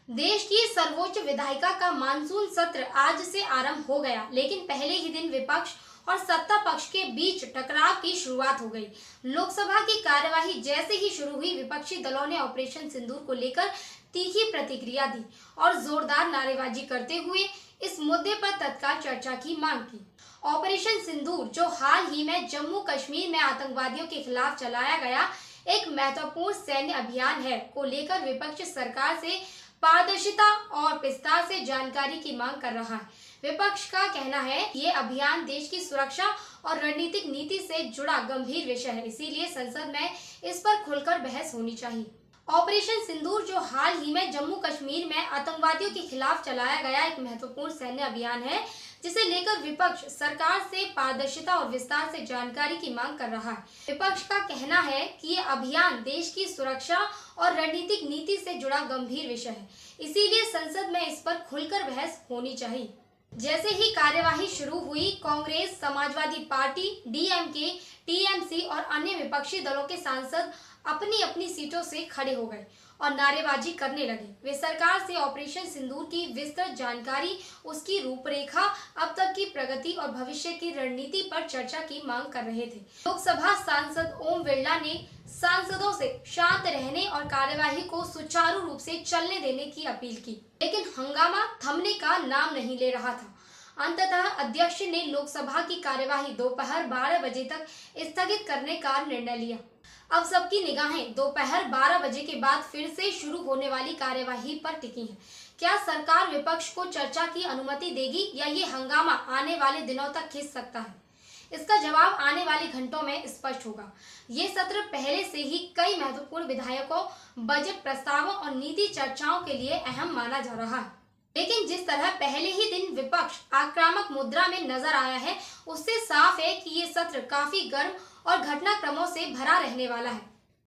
देश की सर्वोच्च विधायिका का मानसून सत्र आज से आरंभ हो गया, लेकिन पहले ही दिन विपक्ष और सत्ता पक्ष के बीच टकराव की शुरुआत हो गई। लोकसभा की कार्यवाही जैसे ही शुरू हुई, विपक्षी दलों ने ऑपरेशन सिंदूर को लेकर तीखी प्रतिक्रिया दी और जोरदार नारेबाजी करते हुए इस मुद्दे पर तत्काल चर्चा की मांग की। ऑपरेशन सिंदूर, जो हाल ही में जम्मू कश्मीर में आतंकवादियों के खिलाफ चलाया गया एक महत्वपूर्ण सैन्य अभियान है, को लेकर विपक्ष सरकार से पारदर्शिता और विस्तार से जानकारी की मांग कर रहा है। विपक्ष का कहना है कि ये अभियान देश की सुरक्षा और रणनीतिक नीति से जुड़ा गंभीर विषय है, इसीलिए संसद में इस पर खुलकर बहस होनी चाहिए। ऑपरेशन सिंदूर, जो हाल ही में जम्मू कश्मीर में आतंकवादियों के खिलाफ चलाया गया एक महत्वपूर्ण सैन्य अभियान है, जिसे लेकर विपक्ष सरकार से पारदर्शिता और विस्तार से जानकारी की मांग कर रहा है। विपक्ष का कहना है कि ये अभियान देश की सुरक्षा और रणनीतिक नीति से जुड़ा गंभीर विषय है, इसीलिए संसद में इस पर खुलकर बहस होनी चाहिए। जैसे ही कार्यवाही शुरू हुई, Congress, Samajwadi party, DMK, TMC और अन्य विपक्षी दलों के सांसद अपनी अपनी सीटों से खड़े हो गए और नारेबाजी करने लगे। वे सरकार से ऑपरेशन सिंदूर की विस्तृत जानकारी, उसकी रूपरेखा, अब तक की प्रगति और भविष्य की रणनीति पर चर्चा की मांग कर रहे थे। लोकसभा सांसद ओम बिरला ने सांसदों से शांत रहने और कार्यवाही को सुचारू रूप से चलने देने की अपील की, लेकिन हंगामा थमने का नाम नहीं ले रहा था। अंततः अध्यक्ष ने लोकसभा की कार्यवाही दोपहर 12 बजे तक स्थगित करने का निर्णय लिया। अब सबकी निगाहें दोपहर 12 बजे के बाद फिर से शुरू होने वाली कार्यवाही पर टिकी हैं। क्या सरकार विपक्ष को चर्चा की अनुमति देगी या ये हंगामा आने वाले दिनों तक खिंच सकता है? इसका जवाब आने वाले घंटों में स्पष्ट होगा। ये सत्र पहले से ही कई महत्वपूर्ण विधेयकों, बजट प्रस्तावों और नीति चर्चाओं के लिए अहम माना जा रहा है। लेकिन जिस तरह पहले ही दिन विपक्ष आक्रामक मुद्रा में नजर आया है, उससे साफ है कि ये सत्र काफी गर्म और घटनाक्रमों से भरा रहने वाला है।